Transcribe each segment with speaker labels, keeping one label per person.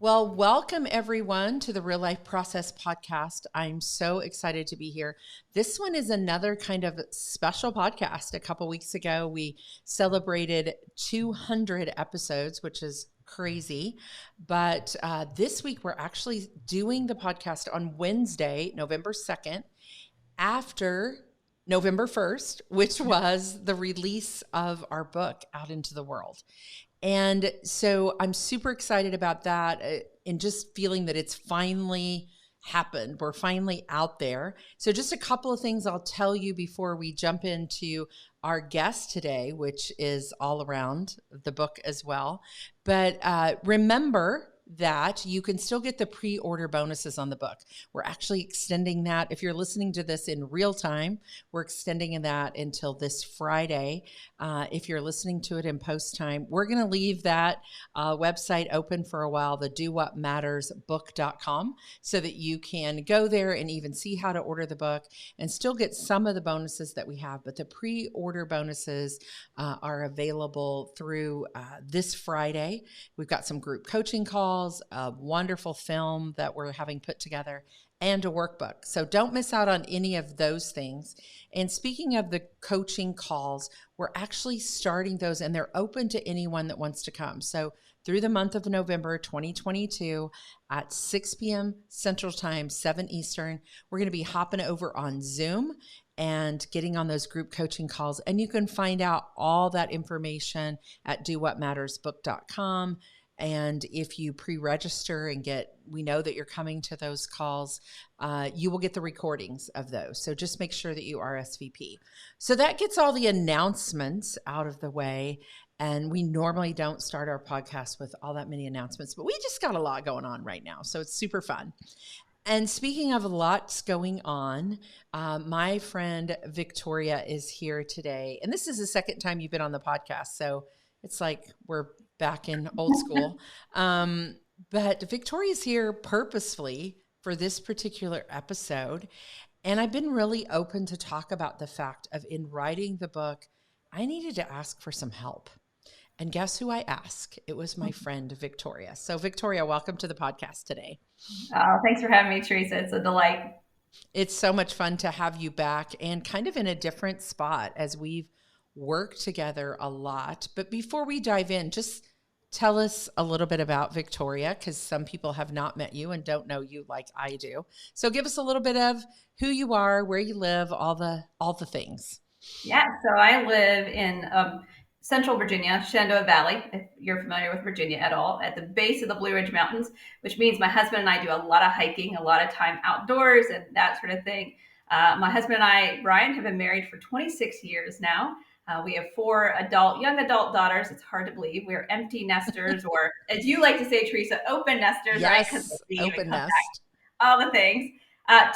Speaker 1: Well, welcome everyone to the Real Life Process podcast. I'm so excited to be here. This one is another kind of special podcast. A couple weeks ago, we celebrated 200 episodes, which is crazy. But this week, we're actually doing the podcast on Wednesday, November 2nd, after November 1st, which was the release of our book out into the world. And so I'm super excited about that and just feeling that it's finally happened. We're finally out there. So just a couple of things I'll tell you before we jump into our guest today, which is all around the book as well. But remember that you can still get the pre-order bonuses on the book. We're actually extending that. If you're listening to this in real time, we're extending that until this Friday. If you're listening to it in post time, we're going to leave that website open for a while, the dowhatmattersbook.com, so that you can go there and even see how to order the book and still get some of the bonuses that we have. But the pre-order bonuses are available through this Friday. We've got some group coaching calls, a wonderful film that we're having put together, and a workbook. So don't miss out on any of those things. And speaking of the coaching calls, we're actually starting those and they're open to anyone that wants to come. So through the month of November 2022 at 6 p.m. Central Time, 7 Eastern, we're going to be hopping over on Zoom and getting on those group coaching calls. And you can find out all that information at dowhatmattersbook.com. And if you pre-register and we know that you're coming to those calls, you will get the recordings of those. So just make sure that you RSVP. So that gets all the announcements out of the way. And we normally don't start our podcast with all that many announcements, but we just got a lot going on right now. So it's super fun. And speaking of lots going on, my friend Victoria is here today. And this is the second time you've been on the podcast. So it's like we're back in old school. But Victoria's here purposefully for this particular episode. And I've been really open to talk about the fact of in writing the book, I needed to ask for some help. And guess who I asked? It was my friend, Victoria. So Victoria, welcome to the podcast today.
Speaker 2: Thanks for having me, Teresa. It's a delight.
Speaker 1: It's so much fun to have you back and kind of in a different spot as we've worked together a lot. But before we dive in, just tell us a little bit about Victoria, because some people have not met you and don't know you like I do. So give us a little bit of who you are, where you live, all the things.
Speaker 2: Yeah, so I live in Central Virginia, Shenandoah Valley, if you're familiar with Virginia at all, at the base of the Blue Ridge Mountains, which means my husband and I do a lot of hiking, a lot of time outdoors and that sort of thing. My husband and I, Brian, have been married for 26 years now. We have 4 young adult daughters. It's hard to believe. We're empty nesters, or as you like to say, Teresa, open nesters, right?
Speaker 1: Yes, open nest.
Speaker 2: All the things.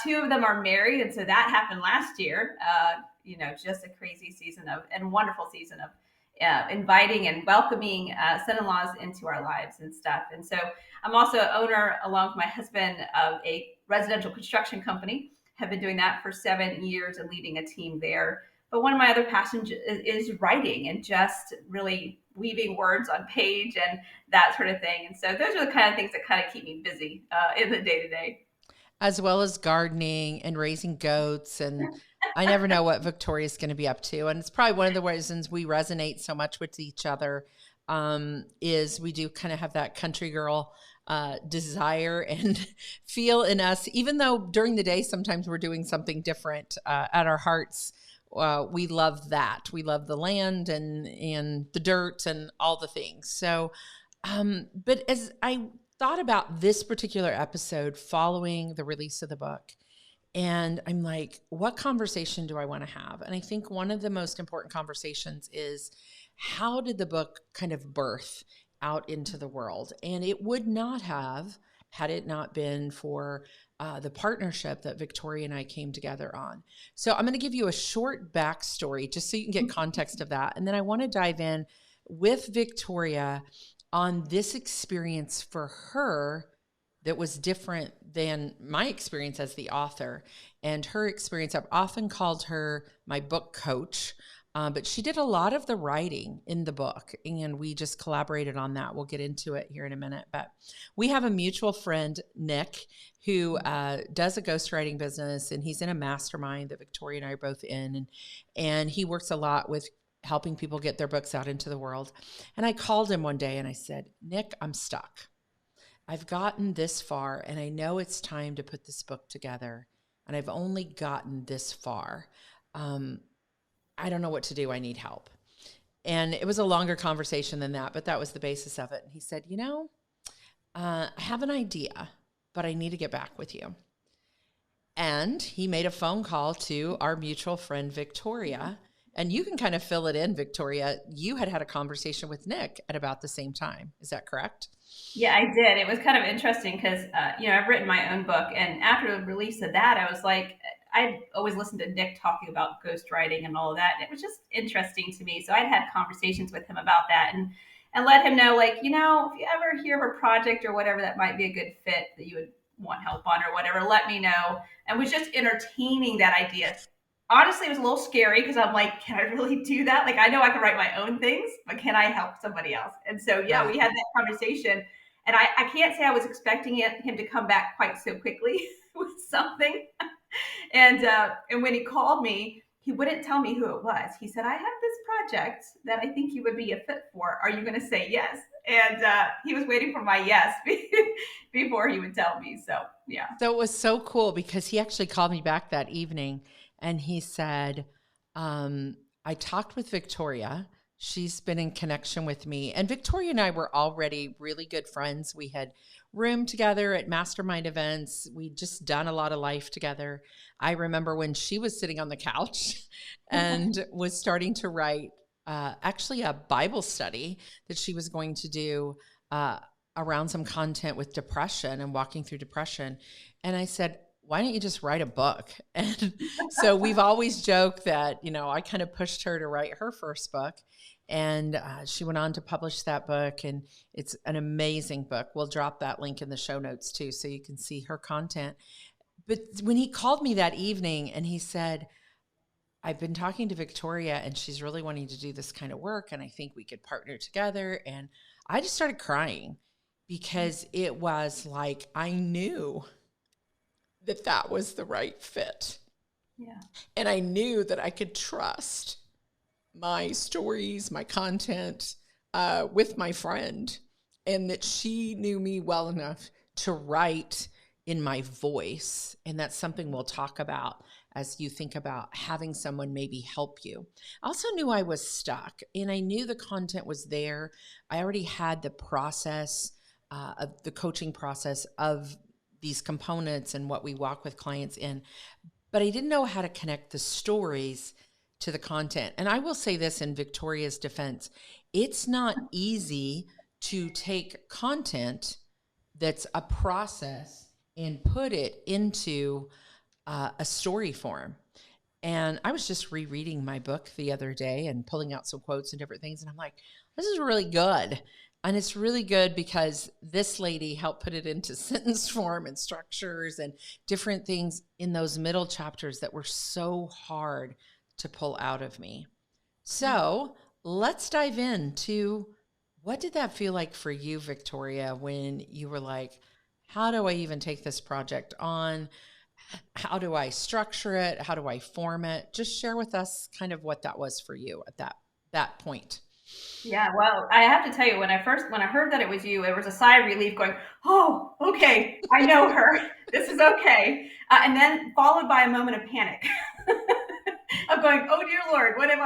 Speaker 2: 2 of them are married, and so that happened last year. Just a crazy season and wonderful season of inviting and welcoming son-in-laws into our lives and stuff. And so I'm also owner, along with my husband, of a residential construction company. Have been doing that for 7 years and leading a team there. But one of my other passions is writing and just really weaving words on page and that sort of thing. And so those are the kind of things that kind of keep me busy in the day to day.
Speaker 1: As well as gardening and raising goats. And I never know what Victoria's going to be up to. And it's probably one of the reasons we resonate so much with each other is we do kind of have that country girl desire and feel in us, even though during the day, sometimes we're doing something different at our hearts. We love that. We love the land and the dirt and all the things. So, but as I thought about this particular episode following the release of the book, and I'm like, what conversation do I want to have? And I think one of the most important conversations is, how did the book kind of birth out into the world? And it would not have, had it not been for the partnership that Victoria and I came together on. So I'm going to give you a short backstory just so you can get context of that. And then I want to dive in with Victoria on this experience for her that was different than my experience as the author and her experience. I've often called her my book coach But she did a lot of the writing in the book, and we just collaborated on that. We'll get into it here in a minute. But we have a mutual friend, Nick, who does a ghostwriting business, and he's in a mastermind that Victoria and I are both in. And he works a lot with helping people get their books out into the world. And I called him one day and I said, Nick, I'm stuck. I've gotten this far, and I know it's time to put this book together, and I've only gotten this far. I don't know what to do. I need help. And it was a longer conversation than that, but that was the basis of it. And he said, I have an idea, but I need to get back with you. And he made a phone call to our mutual friend, Victoria. And you can kind of fill it in, Victoria. You had a conversation with Nick at about the same time. Is that correct?
Speaker 2: Yeah, I did. It was kind of interesting because, I've written my own book. And after the release of that, I was like, I'd always listened to Nick talking about ghostwriting and all of that. And it was just interesting to me. So I'd had conversations with him about that and let him know, like, if you ever hear of a project or whatever that might be a good fit that you would want help on or whatever, let me know. And was just entertaining that idea. Honestly, it was a little scary because I'm like, can I really do that? Like, I know I can write my own things, but can I help somebody else? And so, yeah,
Speaker 1: Right.
Speaker 2: we had that conversation. And I can't say I was expecting him to come back quite so quickly with something. And when he called me, he wouldn't tell me who it was. He said, I have this project that I think you would be a fit for. Are you going to say yes? And he was waiting for my yes before he would tell me. So, yeah.
Speaker 1: So it was so cool because he actually called me back that evening and he said, I talked with Victoria. She's been in connection with me. And Victoria and I were already really good friends. We had roomed together at mastermind events. We'd just done a lot of life together. I remember when she was sitting on the couch and was starting to write actually a Bible study that she was going to do around some content with depression and walking through depression. And I said, why don't you just write a book? And so we've always joked that, I kind of pushed her to write her first book. And she went on to publish that book. And it's an amazing book. We'll drop that link in the show notes too, so you can see her content. But when he called me that evening and he said, I've been talking to Victoria and she's really wanting to do this kind of work. And I think we could partner together. And I just started crying because it was like, I knew that was the right fit.
Speaker 2: Yeah.
Speaker 1: And I knew that I could trust my stories, my content with my friend, and that she knew me well enough to write in my voice. And that's something we'll talk about as you think about having someone maybe help you. I also knew I was stuck and I knew the content was there. I already had the process of the coaching process of these components and what we walk with clients in, but I didn't know how to connect the stories to the content. And I will say this in Victoria's defense, it's not easy to take content that's a process and put it into a story form. And I was just rereading my book the other day and pulling out some quotes and different things. And I'm like, this is really good. And it's really good because this lady helped put it into sentence form and structures and different things in those middle chapters that were so hard to pull out of me. So let's dive into what did that feel like for you, Victoria, when you were like, how do I even take this project on? How do I structure it? How do I form it? Just share with us kind of what that was for you at that point.
Speaker 2: Yeah, well, I have to tell you, when I heard that it was you, there was a sigh of relief going, oh, okay, I know her. This is okay. And then followed by a moment of panic of going, oh dear Lord, what have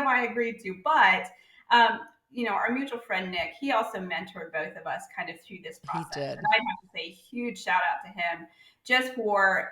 Speaker 2: I agreed to? But our mutual friend Nick, he also mentored both of us kind of through this
Speaker 1: He
Speaker 2: process.
Speaker 1: did.
Speaker 2: And I have to say a huge shout out to him just for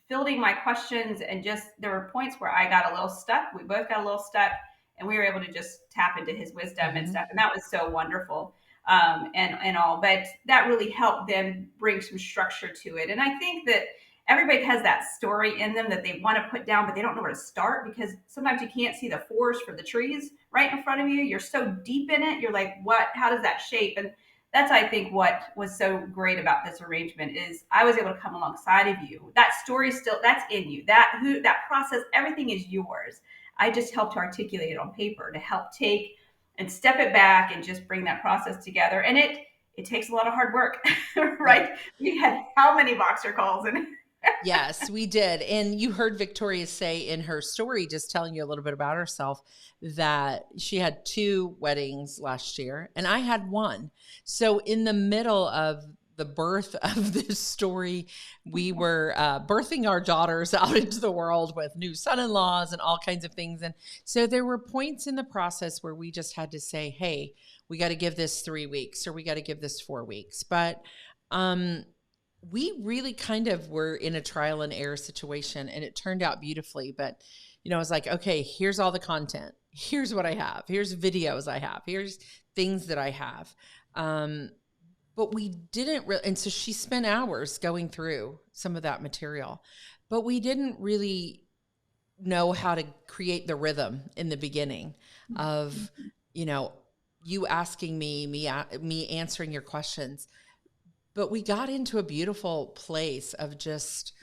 Speaker 2: fielding my questions. And just there were points where I got a little stuck. We both got a little stuck and we were able to just tap into his wisdom and stuff. And that was so wonderful. And all, but that really helped them bring some structure to it. And I think that everybody has that story in them that they want to put down, but they don't know where to start because sometimes you can't see the forest for the trees right in front of you. You're so deep in it. You're like, how does that shape? And that's, I think, what was so great about this arrangement is I was able to come alongside of you. That story that's in you. That process, everything is yours. I just helped to articulate it on paper to help take and step it back and just bring that process together. And it takes a lot of hard work,
Speaker 1: Yep.
Speaker 2: right? We had how many Voxer calls and
Speaker 1: Yes, we did. And you heard Victoria say in her story, just telling you a little bit about herself, that she had 2 weddings last year and I had 1. So in the middle of the birth of this story, we were birthing our daughters out into the world with new son-in-laws and all kinds of things. And so there were points in the process where we just had to say, hey, we got to give this 3 weeks or we got to give this 4 weeks. But we really kind of were in a trial and error situation and it turned out beautifully. But, I was like, okay, here's all the content. Here's what I have. Here's videos I have. Here's things that I have. But we didn't really, and so she spent hours going through some of that material, but we didn't really know how to create the rhythm in the beginning of, you asking me answering your questions. But we got into a beautiful place of just,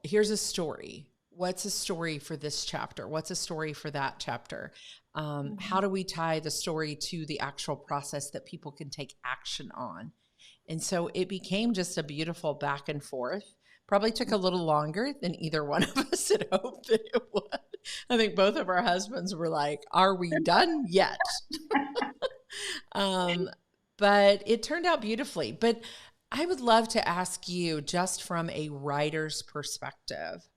Speaker 1: here's a story. What's a story for this chapter? What's a story for that chapter? How do we tie the story to the actual process that people can take action on? And so it became just a beautiful back and forth. Probably took a little longer than either one of us had hoped that it would. I think both of our husbands were like, are we done yet? But it turned out beautifully. But I would love to ask you, just from a writer's perspective,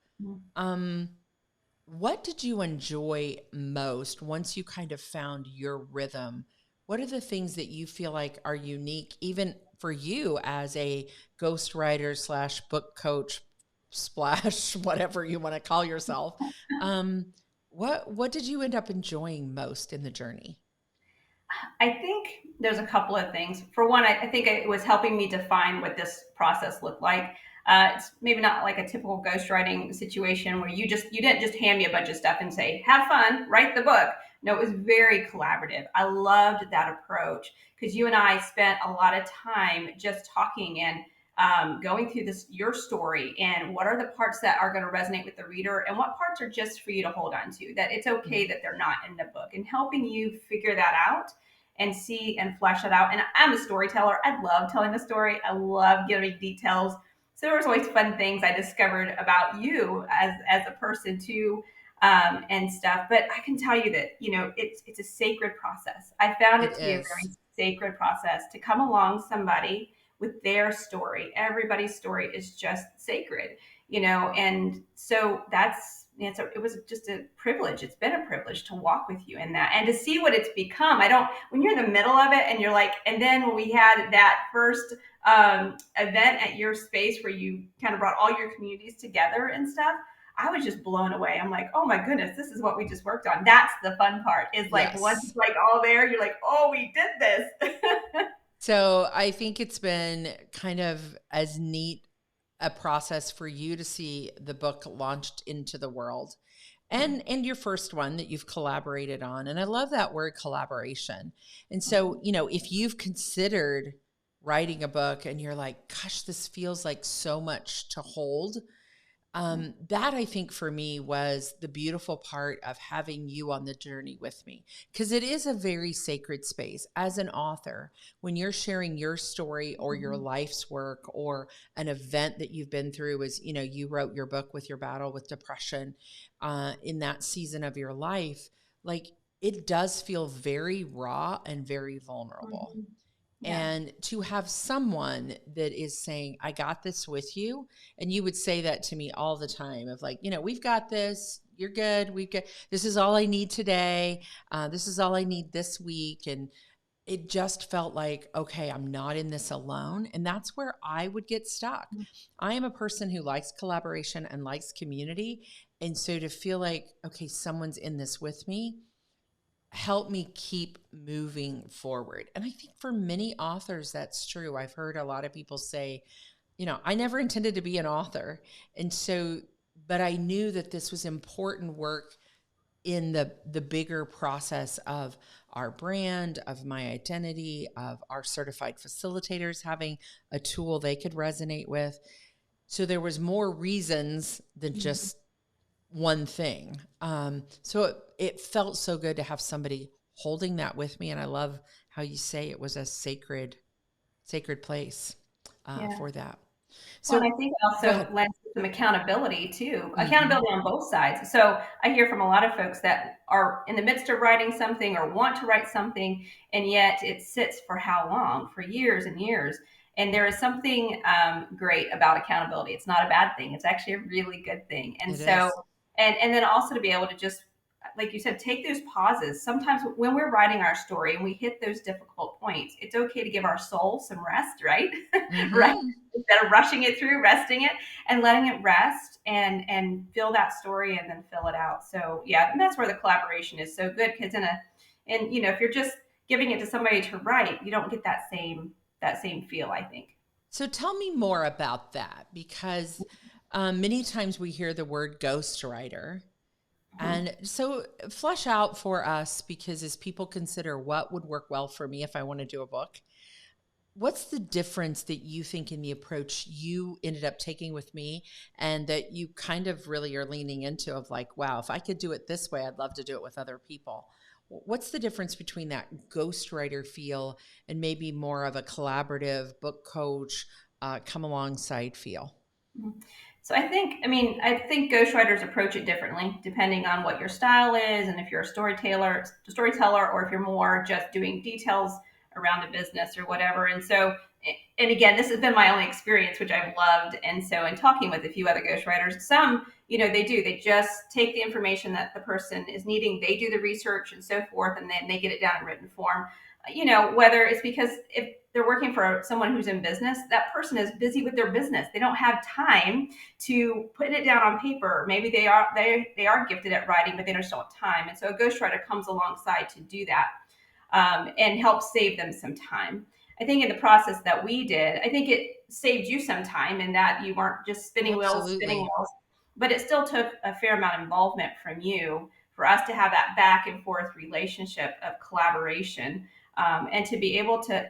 Speaker 1: what did you enjoy most once you kind of found your rhythm? What are the things that you feel like are unique, even for you as a ghostwriter / book coach / whatever you want to call yourself? What did you end up enjoying most in the journey?
Speaker 2: I think there's a couple of things. For one, I think it was helping me define what this process looked like. It's maybe not like a typical ghostwriting situation where you didn't just hand me a bunch of stuff and say, have fun, write the book. No, it was very collaborative. I loved that approach because you and I spent a lot of time just talking and going through your story, and what are the parts that are going to resonate with the reader and what parts are just for you to hold on to, that it's okay that they're not in the book, and helping you figure that out and see and flesh it out. And I'm a storyteller. I love telling the story. I love giving details. So there was always fun things I discovered about you as a person too, and stuff. But I can tell you that it's a sacred process. I found it
Speaker 1: It
Speaker 2: to be a very
Speaker 1: is.
Speaker 2: sacred process to come along somebody with their story. Everybody's story is just sacred, and so it was just a privilege. It's been a privilege to walk with you in that and to see what it's become. When you're in the middle of it and you're like, and then when we had that first event at your space where you kind of brought all your communities together and stuff, I was just blown away. I'm like, oh my goodness, this is what we just worked on. That's the fun part, is like once
Speaker 1: Yes.
Speaker 2: it's like all there, you're like, oh, we did this.
Speaker 1: So I think it's been kind of as neat a process for you to see the book launched into the world, and your first one that you've collaborated on. And I love that word, collaboration. And so, if you've considered writing a book and you're like, gosh, this feels like so much to hold, that I think for me was the beautiful part of having you on the journey with me, because it is a very sacred space as an author. When you're sharing your story or your life's work or an event that you've been through, as you wrote your book with your battle with depression in that season of your life, like, it does feel very raw and very vulnerable.
Speaker 2: Yeah.
Speaker 1: And to have someone that is saying, I got this with you. And you would say that to me all the time of like, we've got this, you're good. This is all I need today. This is all I need this week. And it just felt like, okay, I'm not in this alone. And that's where I would get stuck. I am a person who likes collaboration and likes community. And so to feel like, okay, someone's in this with me, help me keep moving forward. And I think for many authors, that's true. I've heard a lot of people say, I never intended to be an author. And so, but I knew that this was important work in the bigger process of our brand, of my identity, of our certified facilitators having a tool they could resonate with. So there was more reasons than just one thing. So it felt so good to have somebody holding that with me. And I love how you say it was a sacred place
Speaker 2: Yeah.
Speaker 1: for that.
Speaker 2: Well, and
Speaker 1: So
Speaker 2: I think it
Speaker 1: go
Speaker 2: also
Speaker 1: ahead.
Speaker 2: lends to some accountability too,
Speaker 1: Hmm.
Speaker 2: accountability on both sides. So I hear from a lot of folks that are in the midst of writing something or want to write something, and yet it sits for how long? For years and years. And there is something great about accountability. It's not a bad thing. It's actually a really good thing. And
Speaker 1: It
Speaker 2: so,
Speaker 1: is.
Speaker 2: and then also to be able to just, like you said, take those pauses. Sometimes when we're writing our story and we hit those difficult points, it's okay to give our soul some rest, right? Right,
Speaker 1: Hmm.
Speaker 2: instead of rushing it through, resting it and letting it rest and fill that story and then fill it out. So yeah, and that's where the collaboration is so good because and if you're just giving it to somebody to write, you don't get that same feel, I think.
Speaker 1: So tell me more about that because many times we hear the word ghostwriter.
Speaker 2: Mhm.
Speaker 1: And so flesh out for us because as people consider what would work well for me if I want to do a book, what's the difference that you think in the approach you ended up taking with me and that you kind of really are leaning into of like, wow, if I could do it this way, I'd love to do it with other people. What's the difference between that ghostwriter feel and maybe more of a collaborative book coach, come alongside feel?
Speaker 2: Mhm. So I think ghostwriters approach it differently depending on what your style is and if you're a storyteller, or if you're more just doing details around a business or whatever. And so, and again, this has been my only experience, which I've loved. And so, in talking with a few other ghostwriters, they just take the information that the person is needing, they do the research and so forth, and then they get it down in written form. Whether it's because if they're working for someone who's in business, that person is busy with their business. They don't have time to put it down on paper. Maybe they are gifted at writing, but they don't still have time. And so a ghostwriter comes alongside to do that and help save them some time. I think in the process that we did, I think it saved you some time in that you weren't just spinning
Speaker 1: Absolutely.
Speaker 2: wheels, but it still took a fair amount of involvement from you for us to have that back and forth relationship of collaboration, and to be able to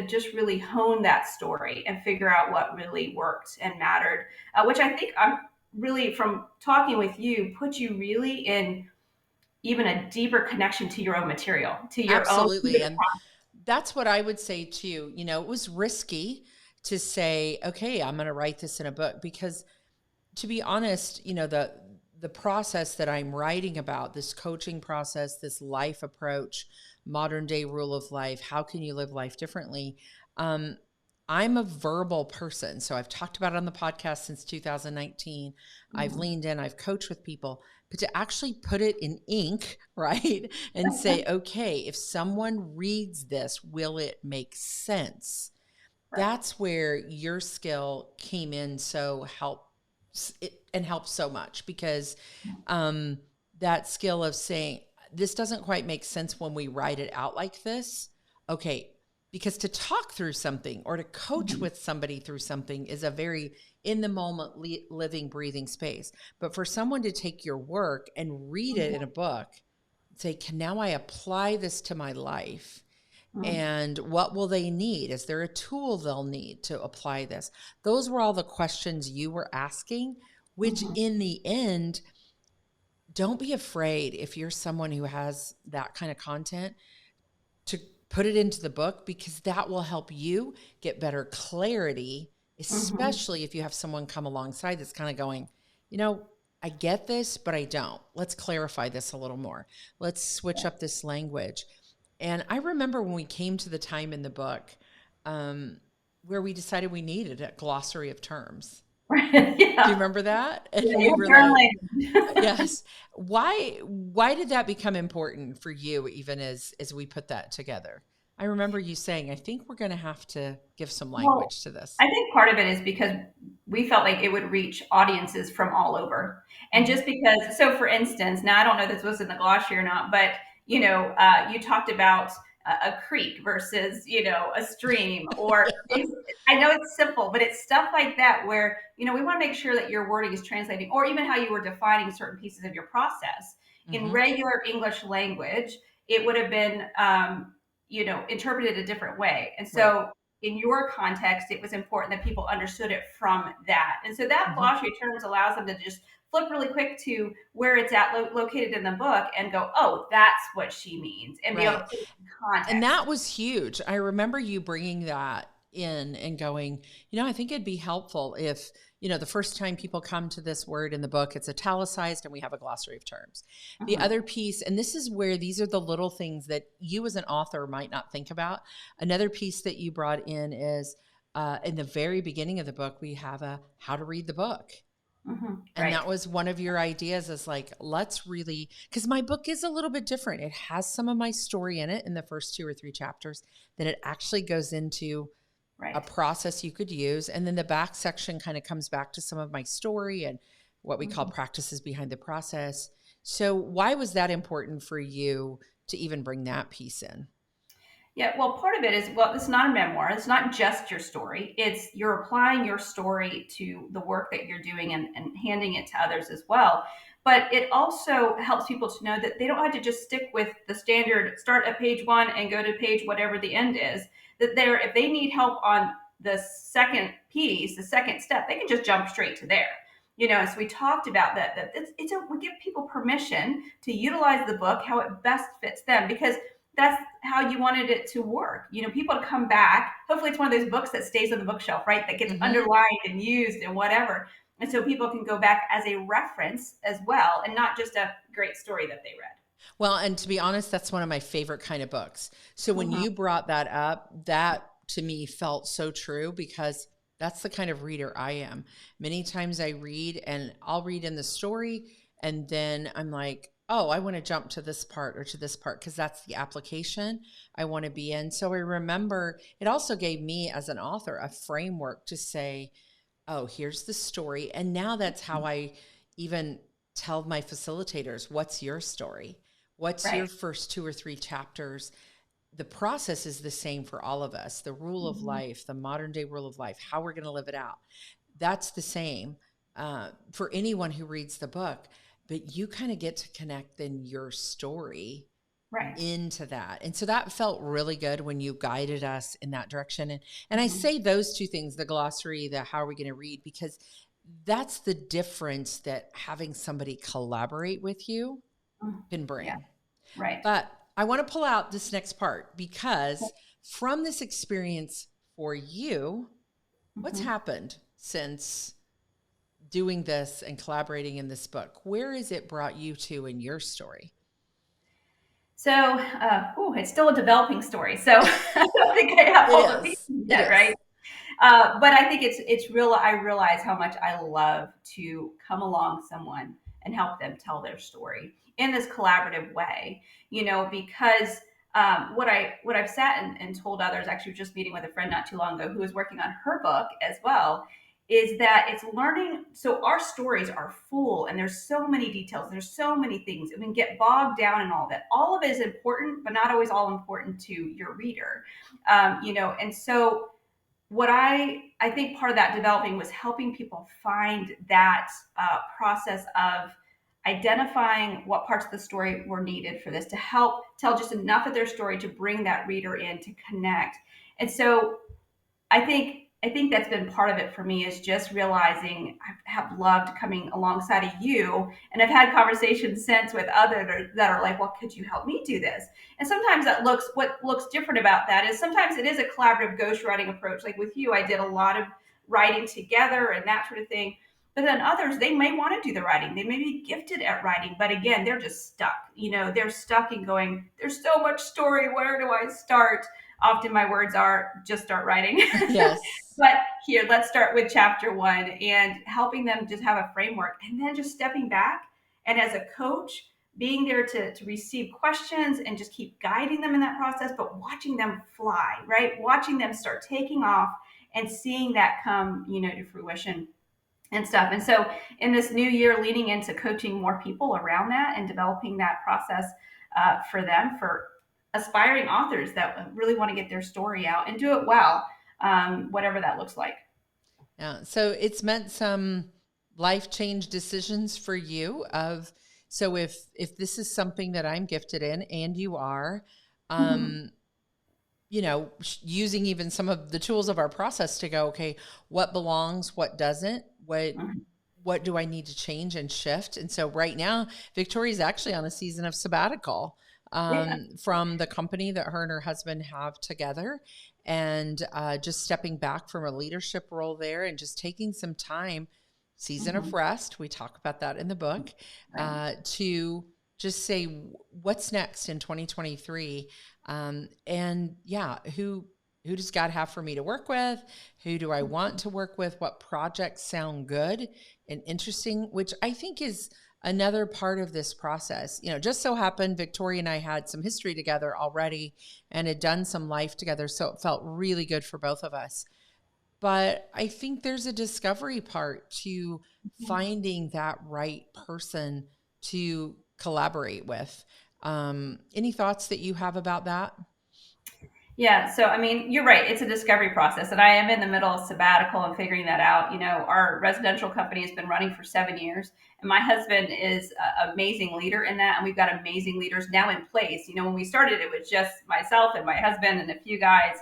Speaker 2: just really hone that story and figure out what really worked and mattered, which I think I'm really, from talking with you, put you really in even a deeper connection to your own material, to your own.
Speaker 1: Absolutely. And that's what I would say too. It was risky to say, okay, I'm going to write this in a book because to be honest, the process that I'm writing about, this coaching process, this life approach, modern day rule of life, how can you live life differently? Um, I'm a verbal person. So I've talked about it on the podcast since 2019. I've
Speaker 2: Mhm.
Speaker 1: leaned in, I've coached with people, but to actually put it in ink, right? And say, okay, if someone reads this, will it make sense?
Speaker 2: Right.
Speaker 1: That's where your skill came in so helps so much because um, that skill of saying this doesn't quite make sense when we write it out like this. Okay, because to talk through something or to coach
Speaker 2: Mhm.
Speaker 1: with somebody through something is a very in the moment living breathing space, but for someone to take your work and read it in a book, say, can now I apply this to my life?
Speaker 2: Mhm.
Speaker 1: And what will they need? Is there a tool they'll need to apply this? Those were all the questions you were asking, which
Speaker 2: Mhm.
Speaker 1: in the end, don't be afraid if you're someone who has that kind of content to put it into the book because that will help you get better clarity,
Speaker 2: Mhm.
Speaker 1: especially if you have someone come alongside that's kind of going, you know, I get this, but I don't. Let's clarify this a little more. Let's switch up this language. And I remember when we came to the time in the book um, where we decided we needed a glossary of terms. Do you
Speaker 2: Yeah.
Speaker 1: remember that?
Speaker 2: Yeah,
Speaker 1: And we
Speaker 2: you're
Speaker 1: were like,
Speaker 2: journaling.
Speaker 1: yes. Why did that become important for you even as we put that together? I remember you saying, I think we're going to have to give some
Speaker 2: Well,
Speaker 1: language to this.
Speaker 2: I think part of it is because we felt like it would reach audiences from all over. And
Speaker 1: Hmm.
Speaker 2: just because, so for instance, now I don't know if this was in the glossary or not, but you talked about a creek versus a stream, or I know it's simple, but it's stuff like that where we want to make sure that your wording is translating, or even how you were defining certain pieces of your process in
Speaker 1: Hmm.
Speaker 2: regular English language. It would have been interpreted a different way, and
Speaker 1: Right.
Speaker 2: so in your context, it was important that people understood it from that. And so that
Speaker 1: Hmm.
Speaker 2: glossary of terms allows them to just flip really quick to where it's at located in the book and go, oh, that's what she means, and be able to
Speaker 1: Right.
Speaker 2: put it in
Speaker 1: And
Speaker 2: context.
Speaker 1: that was huge. I remember you bringing that in and going, I think it'd be helpful if, the first time people come to this word in the book, it's italicized and we have a glossary of terms. The
Speaker 2: Mm-hmm.
Speaker 1: other piece, and this is where these are the little things that you as an author might not think about. Another piece that you brought in is in the very beginning of the book, we have a how to read the book.
Speaker 2: Mm-hmm.
Speaker 1: And
Speaker 2: Right.
Speaker 1: that was one of your ideas is like, let's really, because my book is a little bit different. It has some of my story in it in the first 2 or 3 chapters. Then it actually goes into a
Speaker 2: Right.
Speaker 1: process you could use. And then the back section kind of comes back to some of my story and what we call
Speaker 2: Mm-hmm.
Speaker 1: practices behind the process. So, why was that important for you to even bring that piece in?
Speaker 2: Yeah, well, part of it is, well, it's not a memoir. It's not just your story. It's you're applying your story to the work that you're doing and handing it to others as well. But it also helps people to know that they don't have to just stick with the standard start at page one and go to page whatever the end is. That they're, if they need help on the second piece, the second step, they can just jump straight to there. So we talked about that. We give people permission to utilize the book how it best fits them, because that's how you wanted it to work. People to come back. Hopefully, it's one of those books that stays on the bookshelf, right? That gets
Speaker 1: Mm-hmm.
Speaker 2: underlined and used and whatever. And so people can go back as a reference as well, and not just a great story that they read.
Speaker 1: Well, and to be honest, that's one of my favorite kind of books. So when
Speaker 2: Mm-hmm.
Speaker 1: you brought that up, that to me felt so true because that's the kind of reader I am. Many times I read and I'll read in the story and then I'm like, oh, I want to jump to this part or to this part because that's the application I want to be in. So I remember it also gave me as an author a framework to say, oh, here's the story. And now that's how I even tell my facilitators, what's your story? What's your
Speaker 2: Right.
Speaker 1: first 2 or 3 chapters? The process is the same for all of us. The rule of
Speaker 2: Mm-hmm.
Speaker 1: life, the modern day rule of life, how we're going to live it out. That's the same for anyone who reads the book. But you kind of get to connect then your story
Speaker 2: Right.
Speaker 1: into that. And so that felt really good when you guided us in that direction. And I
Speaker 2: Mm-hmm.
Speaker 1: say those 2 things, the glossary, the how are we going to read, because that's the difference that having somebody collaborate with you can
Speaker 2: Yeah.
Speaker 1: bring.
Speaker 2: Right.
Speaker 1: But I want to pull out this next part because from this experience for you, what's
Speaker 2: Mm-hmm.
Speaker 1: happened since doing this and collaborating in this book? Where has it brought you to in your story?
Speaker 2: So, it's still a developing story. So I don't think I have
Speaker 1: It
Speaker 2: all the pieces
Speaker 1: is. It
Speaker 2: yet, right?
Speaker 1: is.
Speaker 2: But I think it's real. I realize how much I love to come along someone and help them tell their story in this collaborative way. Because what I've sat and told others. Actually, just meeting with a friend not too long ago who was working on her book as well. Is that it's learning. So our stories are full, and there's so many details. There's so many things. We can get bogged down in all that. All of it is important, but not always all important to your reader. And so what I think part of that developing was helping people find that process of identifying what parts of the story were needed for this to help tell just enough of their story to bring that reader in to connect. And so I think that's been part of it for me, is just realizing I have loved coming alongside of you, and I've had conversations since with others that are like, "Well, could you help me do this?" And sometimes what looks different about that is sometimes it is a collaborative ghostwriting approach. Like with you, I did a lot of writing together and that sort of thing. But then others, they may want to do the writing. They may be gifted at writing, but again, they're just stuck. They're stuck in going, "There's so much story. Where do I start?" Often my words are just start writing.
Speaker 1: Yes.
Speaker 2: But here, let's start with chapter one and helping them just have a framework, and then just stepping back and as a coach, being there to receive questions and just keep guiding them in that process, but watching them fly, right? Watching them start taking off and seeing that come, to fruition and stuff. And so in this new year, leaning into coaching more people around that and developing that process for them, for aspiring authors that really want to get their story out and do it well, whatever that looks like.
Speaker 1: Yeah. So it's meant some life change decisions for you of so if this is something that I'm gifted in and you are,
Speaker 2: Mm-hmm.
Speaker 1: um, using even some of the tools of our process to go, okay, what belongs, what doesn't, what
Speaker 2: Mm-hmm.
Speaker 1: what do I need to change and shift? And so right now, Victoria's actually on a season of sabbatical
Speaker 2: Yeah.
Speaker 1: from the company that her and her husband have together, and just stepping back from a leadership role there and just taking some time, season of
Speaker 2: Mhm.
Speaker 1: rest. We talk about that in the book,
Speaker 2: Right.
Speaker 1: to just say what's next in 2023. And yeah, who does God have for me to work with? Who do I want to work with? What projects sound good and interesting, which I think is another part of this process. Just so happened Victoria and I had some history together already and had done some life together. So it felt really good for both of us. But I think there's a discovery part to finding that right person to collaborate with. Any thoughts that you have about that?
Speaker 2: Yeah, so I mean, you're right. It's a discovery process, and I am in the middle of sabbatical and figuring that out. Our residential company has been running for 7 years, and my husband is an amazing leader in that, and we've got amazing leaders now in place. When we started, it was just myself and my husband and a few guys,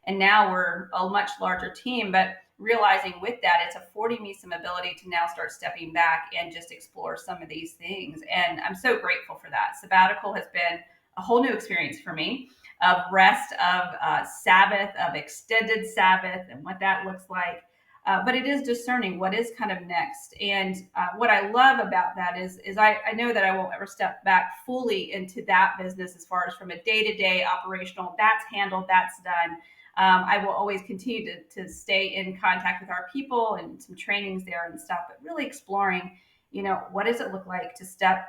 Speaker 2: and now we're a much larger team. But realizing with that, it's affording me some ability to now start stepping back and just explore some of these things, and I'm so grateful for that. Sabbatical has been a whole new experience for me of rest, of Sabbath, of extended Sabbath, and what that looks like. But it is discerning what is kind of next. And what I love about that is I know that I won't ever step back fully into that business as far as from a day-to-day operational, that's handled, that's done. I will always continue to stay in contact with our people and some trainings there and stuff, but really exploring, what does it look like to step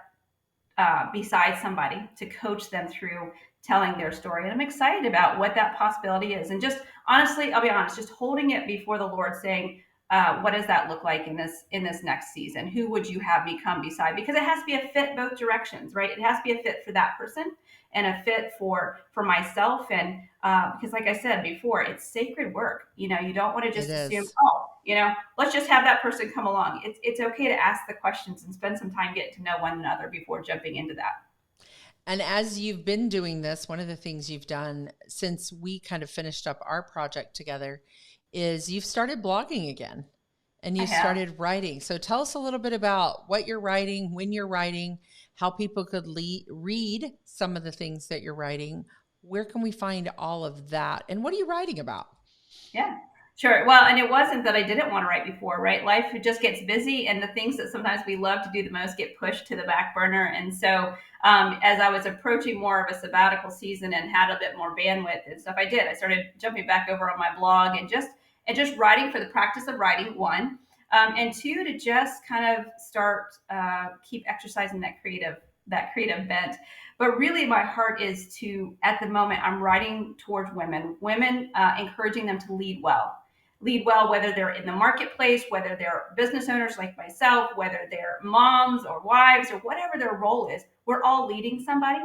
Speaker 2: beside somebody to coach them through telling their story. And I'm excited about what that possibility is. And just honestly, I'll be honest, just holding it before the Lord, saying, what does that look like in this next season? Who would you have me come beside? Because it has to be a fit both directions, right? It has to be a fit for that person and a fit for myself. And because, like I said before, it's sacred work. You don't want to
Speaker 1: It
Speaker 2: just assume,
Speaker 1: is.
Speaker 2: oh, let's just have that person come along. It's okay to ask the questions and spend some time getting to know one another before jumping into that.
Speaker 1: And as you've been doing this, one of the things you've done since we kind of finished up our project together is you've started blogging again and
Speaker 2: I
Speaker 1: you
Speaker 2: have.
Speaker 1: started writing. So tell us a little bit about what you're writing, when you're writing, how people could read some of the things that you're writing. Where can we find all of that? And what are you writing about?
Speaker 2: Yeah, sure. Well, and it wasn't that I didn't want to write before, right? Life just gets busy, and the things that sometimes we love to do the most get pushed to the back burner. And so, as I was approaching more of a sabbatical season and had a bit more bandwidth and stuff, I started jumping back over on my blog and just writing for the practice of writing, one, and two, to just kind of start keep exercising that creative bent. But really, my heart is at the moment, I'm writing towards women, encouraging them to lead well, whether they're in the marketplace, whether they're business owners like myself, whether they're moms or wives or whatever their role is. We're all leading somebody.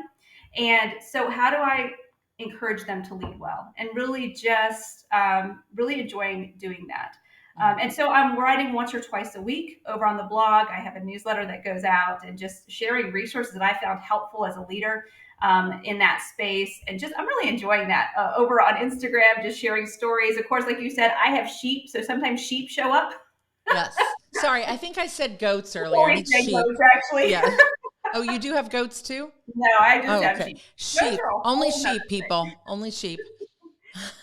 Speaker 2: And so, how do I encourage them to lead well and really just really enjoying doing that? And so I'm writing once or twice a week over on the blog. I have a newsletter that goes out and just sharing resources that I found helpful as a leader in that space. And just, I'm really enjoying that over on Instagram, just sharing stories. Of course, like you said, I have sheep. So sometimes sheep show up.
Speaker 1: Yes. Sorry, I think I said goats
Speaker 2: I
Speaker 1: earlier. I
Speaker 2: always
Speaker 1: need
Speaker 2: say
Speaker 1: sheep.
Speaker 2: goats, actually.
Speaker 1: Yeah. Oh, you do have goats too?
Speaker 2: No, I just
Speaker 1: Oh,
Speaker 2: have
Speaker 1: okay.
Speaker 2: sheep. Goats
Speaker 1: Sheep.
Speaker 2: are a
Speaker 1: Only
Speaker 2: whole nother
Speaker 1: sheep,
Speaker 2: thing.
Speaker 1: people. Only sheep.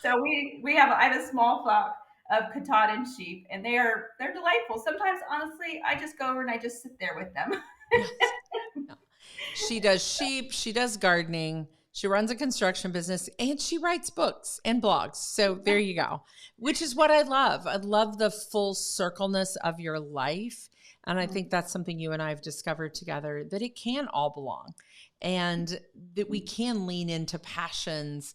Speaker 2: So I have a small flock of Katahdin sheep, and they're delightful. Sometimes, honestly, I just go over and I just sit there with them.
Speaker 1: Yes. Yeah. She does sheep, she does gardening, she runs a construction business, and she writes books and blogs. So there you go, which is what I love. I love the full circleness of your life. And I think that's something you and I have discovered together, that it can all belong and that we can lean into passions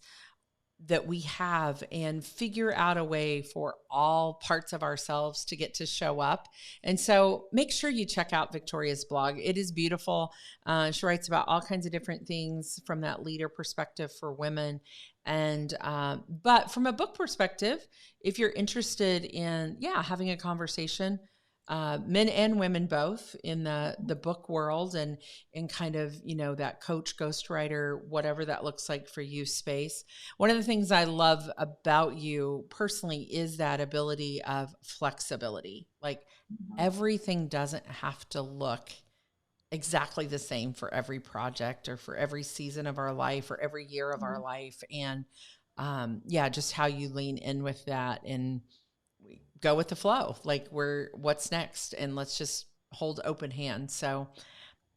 Speaker 1: that we have and figure out a way for all parts of ourselves to get to show up. And so make sure you check out Victoria's blog. It is beautiful. She writes about all kinds of different things from that leader perspective for women. And, but from a book perspective, if you're interested in, having a conversation, men and women both in the book world and in kind of, that coach, ghostwriter, whatever that looks like for you space. One of the things I love about you personally is that ability of flexibility. Like everything doesn't have to look exactly the same for every project or for every season of our life or every year of our life. And just how you lean in with that and we go with the flow. Like what's next? And let's just hold open hands. So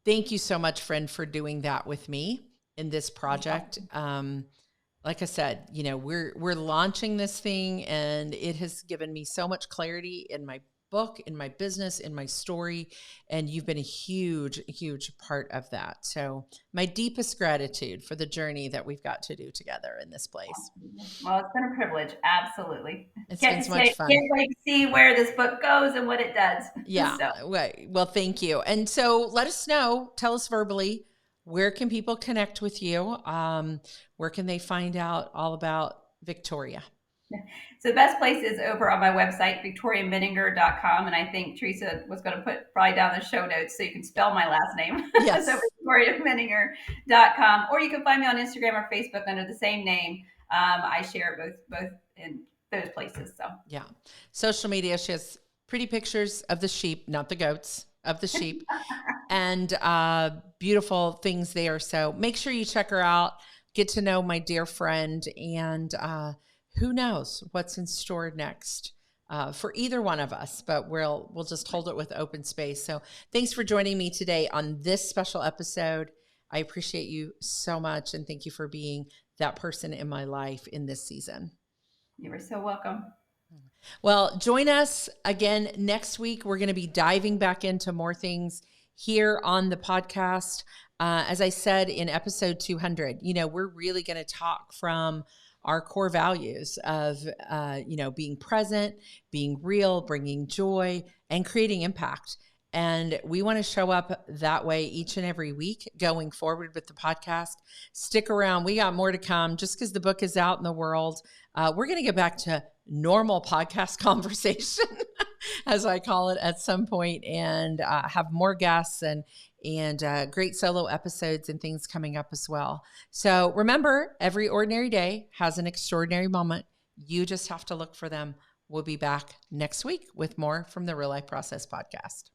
Speaker 1: thank you so much, friend, for doing that with me in this project. Like I said, we're launching this thing and it has given me so much clarity in my book, in my business, in my story. And you've been a huge, huge part of that. So my deepest gratitude for the journey that we've got to do together in this place.
Speaker 2: Well, it's been a privilege. Absolutely.
Speaker 1: It's been so much fun.
Speaker 2: Can't wait to see where this book goes and what it does.
Speaker 1: Yeah.
Speaker 2: So.
Speaker 1: Well, thank you. And so let us know, tell us verbally, where can people connect with you? Where can they find out all about Victoria?
Speaker 2: So the best place is over on my website, victoriamenninger.com. And I think Teresa was going to put probably down the show notes so you can spell my last name.
Speaker 1: Yes.
Speaker 2: So victoriamenninger.com. Or you can find me on Instagram or Facebook under the same name. I share both in those places. So
Speaker 1: yeah. Social media, she has pretty pictures of the sheep, not the goats, of the sheep, and beautiful things there. So make sure you check her out, get to know my dear friend, and who knows what's in store next for either one of us, but we'll just hold it with open space. So thanks for joining me today on this special episode. I appreciate you so much. And thank you for being that person in my life in this season.
Speaker 2: You are so welcome.
Speaker 1: Well, join us again next week. We're going to be diving back into more things here on the podcast. As I said in episode 200, we're really going to talk from our core values of, being present, being real, bringing joy, and creating impact. And we want to show up that way each and every week going forward with the podcast. Stick around. We got more to come just because the book is out in the world. We're going to get back to normal podcast conversation, as I call it, at some point, and have more guests and great solo episodes and things coming up as well. So remember, every ordinary day has an extraordinary moment. You just have to look for them. We'll be back next week with more from the Real Life Process podcast.